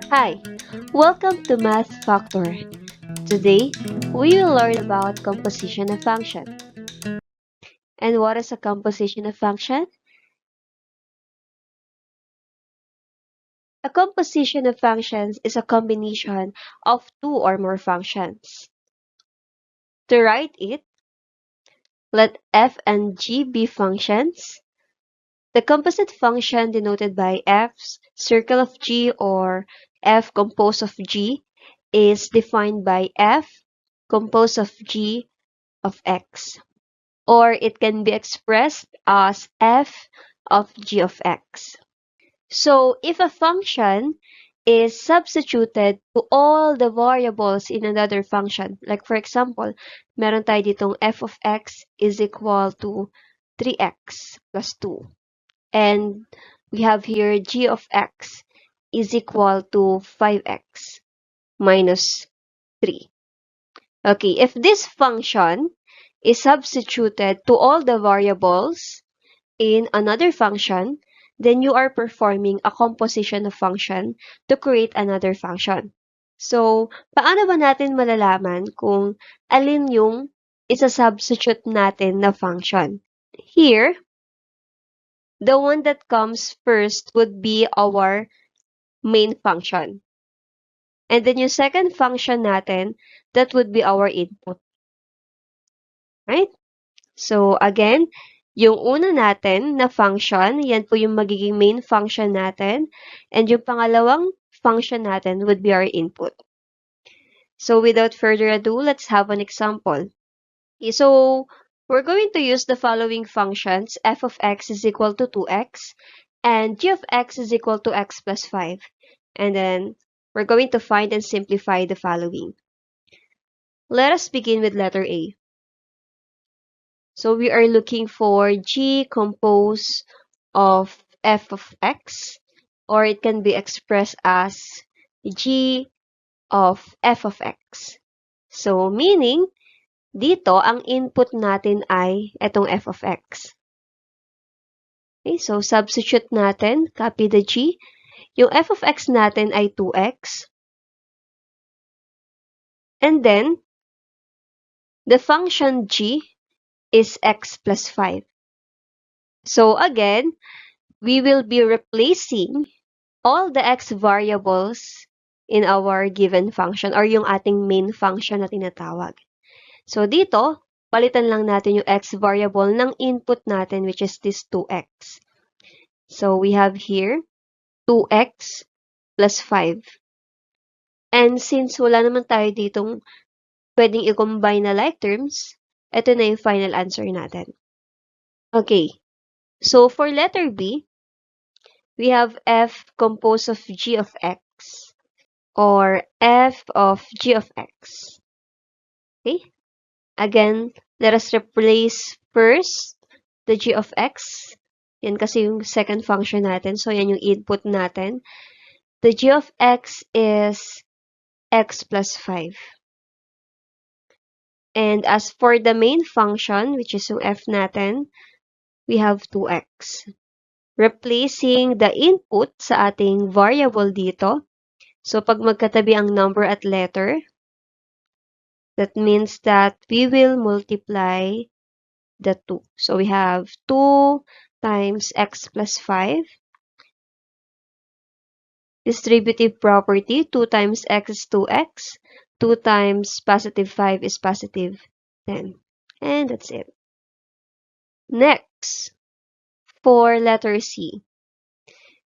Hi, welcome to Math Factor. Today, we will learn about composition of function. And what is a composition of function? A composition of functions is a combination of two or more functions. To write it, let f and g be functions. The composite function denoted by f's circle of g or f composed of g is defined by f composed of g of x. Or it can be expressed as f of g of x. So if a function is substituted to all the variables in another function, like for example, meron tayo ditong f of x is equal to 3x plus 2. And we have here g of x is equal to 5x minus 3. Okay, if this function is substituted to all the variables in another function, then you are performing a composition of function to create another function. So, paano ba natin malalaman kung alin yung isa-substitute natin na function? Here, the one that comes first would be our main function. And then yung second function natin, that would be our input. Right? So, again, yung una natin na function, yan po yung magiging main function natin. And yung pangalawang function natin would be our input. So, without further ado, let's have an example. Okay, so, we're going to use the following functions. F of x is equal to 2x. And g of x is equal to x plus 5. And then, we're going to find and simplify the following. Let us begin with letter A. So we are looking for g composed of f of x, or it can be expressed as g of f of x. So meaning, dito ang input natin ay itong f of x. Okay, so substitute natin, copy the g. Yung f of x natin ay 2x. And then, the function g is x plus 5. So again, we will be replacing all the x variables in our given function or yung ating main function na tinatawag. So dito, palitan lang natin yung x variable ng input natin, which is this 2x. So we have here 2x plus 5. And since wala naman tayo ditong pwedeng i-combine na like terms, ito na yung final answer natin. Okay, so for letter B, we have f composed of g of x or f of g of x. Okay? Again, let us replace first the g of x. Yan kasi yung second function natin. So, yan yung input natin. The g of x is x plus 5. And as for the main function, which is yung f natin, we have 2x. Replacing the input sa ating variable dito. So, pag magkatabi ang number at letter, that means that we will multiply the 2. So, we have 2 times x plus 5. Distributive property, 2 times x is 2x. 2 times positive 5 is positive 10. And that's it. Next, for letter C,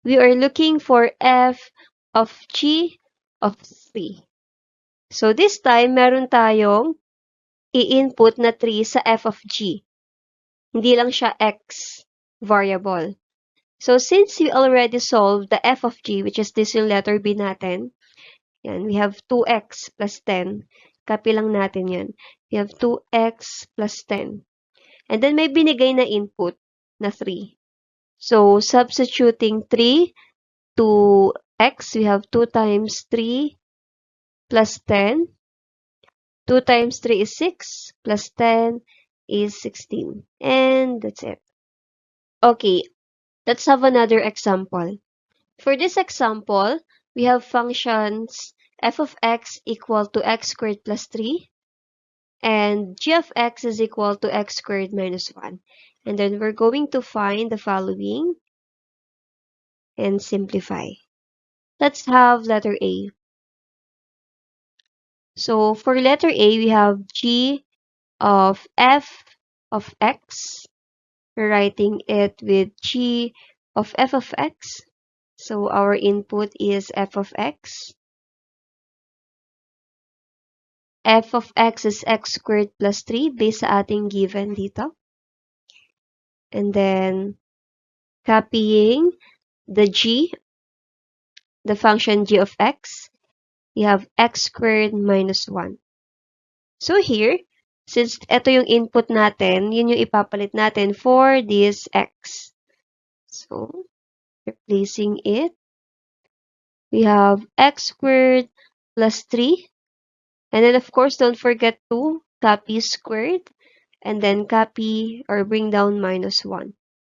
we are looking for f of g of 3. So, this time, meron tayong i-input na 3 sa f of g. Hindi lang siya x variable. So, since we already solved the f of g, which is this yung letter B natin, yan, we have 2x plus 10. Copy lang natin yan. We have 2x plus 10. And then, may binigay na input na 3. So, substituting 3 to x, we have 2 times 3 plus 10. 2 times 3 is 6, plus 10 is 16. And that's it. Okay, let's have another example. For this example, we have functions f of x equal to x squared plus 3 and g of x is equal to x squared minus 1. And then we're going to find the following and simplify. Let's have letter A. So for letter A, we have g of f of x. We're writing it with g of f of x. So our input is f of x. F of x is x squared plus 3 based sa ating given dito. And then copying the g, the function g of x, we have x squared minus 1. So here, since ito yung input natin, yun yung ipapalit natin for this x. So, replacing it, we have x squared plus 3. And then, of course, don't forget to copy squared and then copy or bring down minus 1.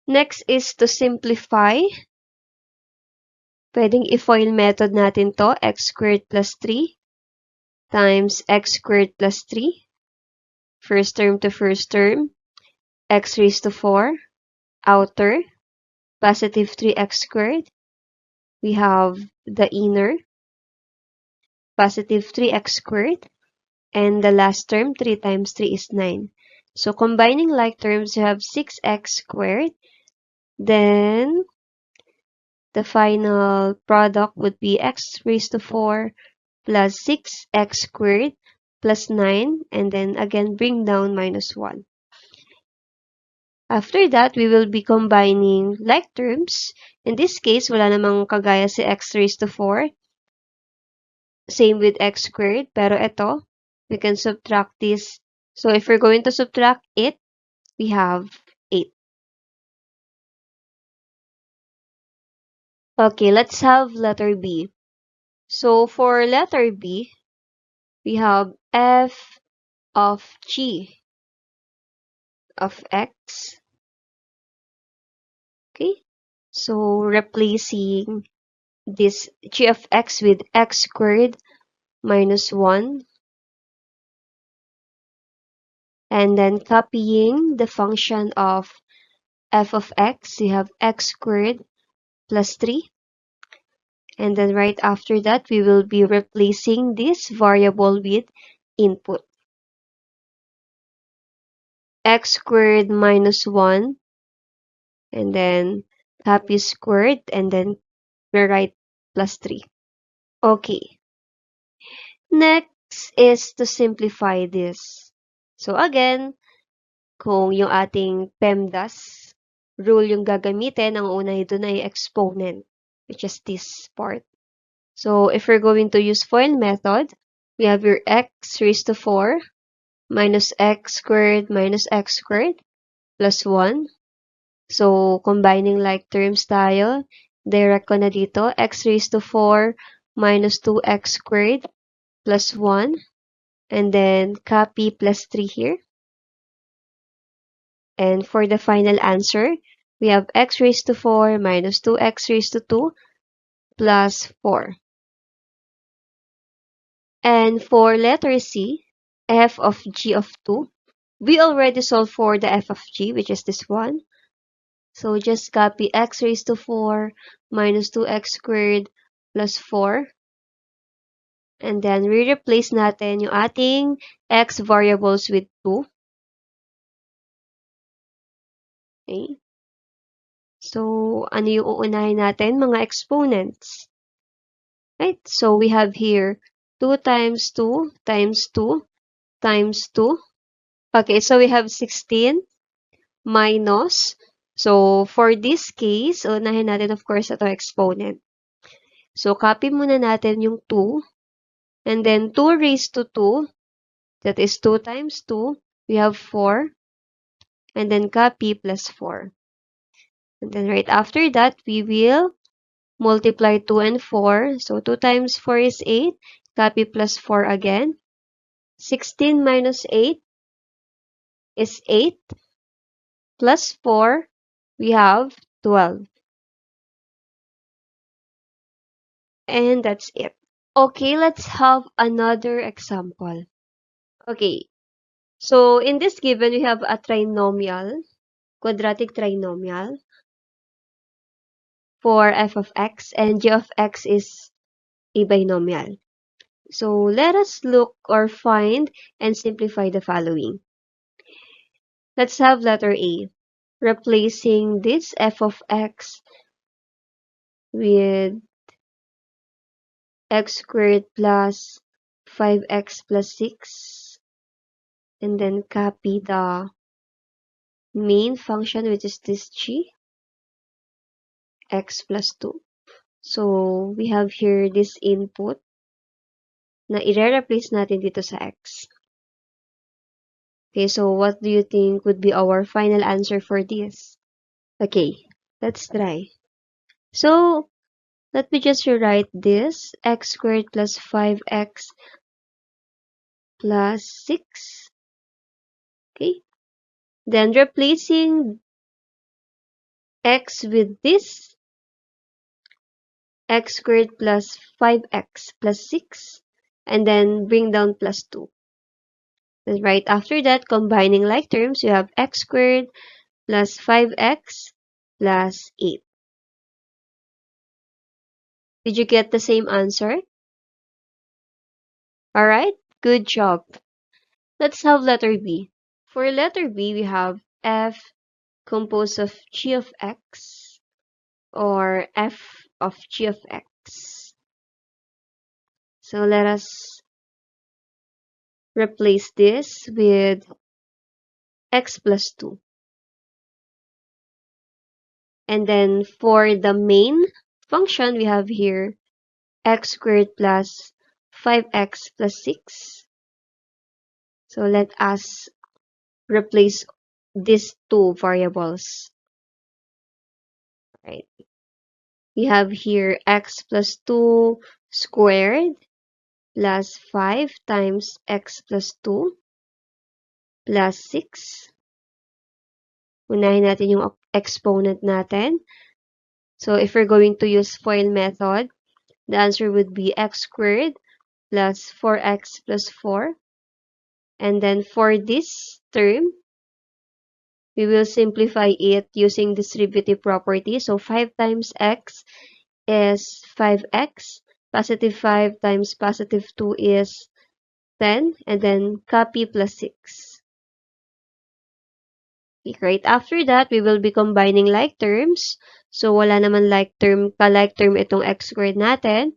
Next is to simplify. Pwedeng i-FOIL method natin to, x squared plus 3 times x squared plus 3. First term to first term, x raised to 4, outer, positive 3x squared. We have the inner, positive 3x squared. And the last term, 3 times 3 is 9. So combining like terms, you have 6x squared. Then the final product would be x raised to 4 plus 6x squared plus 9. And then again, bring down minus 1. After that, we will be combining like terms. In this case, wala namang kagaya si x raised to 4. Same with x squared. Pero ito, we can subtract this. So if we're going to subtract it, we have 8. Okay, let's have letter B. So for letter B, we have f of g of x. Okay, so replacing this g of x with x squared minus 1. And then copying the function of f of x, you have x squared plus 3. And then right after that, we will be replacing this variable with input. X squared minus 1. And then copy squared. And then we write plus 3. Okay. Next is to simplify this. So again, kung yung ating PEMDAS rule yung gagamitin, ang una dito ay exponent, which is this part. So if we're going to use FOIL method, we have your x raised to 4 minus x squared minus x squared plus 1. So combining like terms tayo, direct ko na dito, x raised to 4 minus 2x squared plus 1. And then copy plus 3 here. And for the final answer, we have x raised to 4 minus 2x raised to 2 plus 4. And for letter C, f of g of 2, we already solved for the f of g, which is this one. So just copy x raised to 4 minus 2x squared plus 4. And then we replace natin yung ating x variables with 2. Okay. So, ano yung uunahin natin? Mga exponents. Right? So, we have here 2 times 2 times 2 times 2. Okay, so we have 16 minus. So, for this case, unahin natin of course ito exponent. So, copy muna natin yung 2. And then 2 raised to 2, that is 2 times 2, we have 4. And then copy plus 4. And then right after that, we will multiply 2 and 4. So 2 times 4 is 8. Copy plus 4 again. 16 minus 8 is 8. Plus 4, we have 12. And that's it. Okay, let's have another example. Okay, so in this given, we have a trinomial, quadratic trinomial for f of x, and g of x is a binomial. So let us look or find and simplify the following. Let's have letter A. Replacing this f of x with x squared plus 5x plus 6, and then copy the main function, which is this g, x plus 2. So we have here this input na i-replace natin dito sa x. Okay, so what do you think would be our final answer for this? Okay, let's try. So let me just rewrite this. X squared plus 5x plus 6. Okay, then replacing x with this, x squared plus 5x plus 6, and then bring down plus 2. Then right after that, combining like terms, you have x squared plus 5x plus 8. Did you get the same answer? Alright, good job. Let's have letter B. For letter B, we have f composed of g of x or f of g of x. So let us replace this with x plus 2. And then for the main function, we have here x squared plus 5x plus 6. So let us replace these two variables. Right. We have here x plus 2 squared plus 5 times x plus 2 plus 6. Unahin natin yung exponent natin. So if we're going to use FOIL method, the answer would be x squared plus 4x plus 4. And then for this term, we will simplify it using distributive property. So 5 times x is 5x. Positive 5 times positive 2 is 10. And then copy plus 6. Right after that, we will be combining like terms. So wala naman like term, ka-like term itong x squared natin.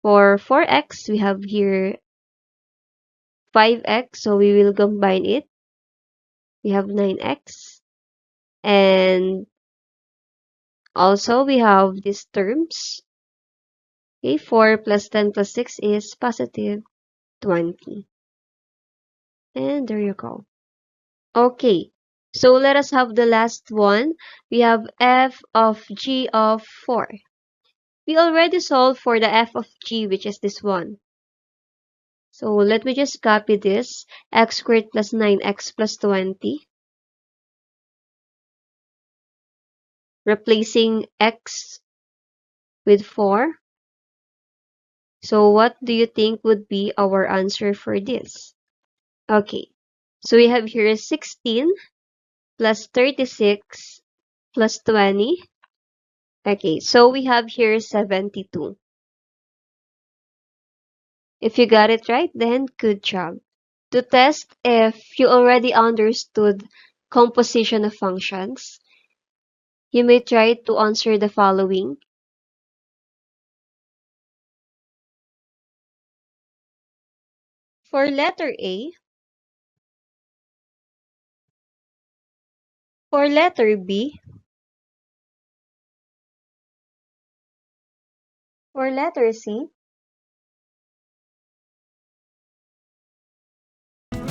For 4x, we have here 5x. So we will combine it. We have 9x. And also, we have these terms. Okay, 4 plus 10 plus 6 is positive 20. And there you go. Okay, so let us have the last one. We have f of g of 4. We already solved for the f of g, which is this one. So let me just copy this. X squared plus 9x plus 20. Replacing x with 4. So what do you think would be our answer for this? Okay, so we have here 16 plus 36 plus 20. Okay, so we have here 72. If you got it right, then good job. To test if you already understood composition of functions, you may try to answer the following. For letter A, for letter B, for letter C,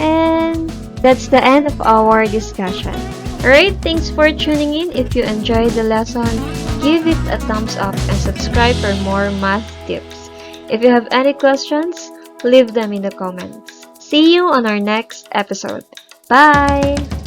and that's the end of our discussion. Alright, thanks for tuning in. If you enjoyed the lesson, give it a thumbs up and subscribe for more math tips. If you have any questions, leave them in the comments. See you on our next episode. Bye!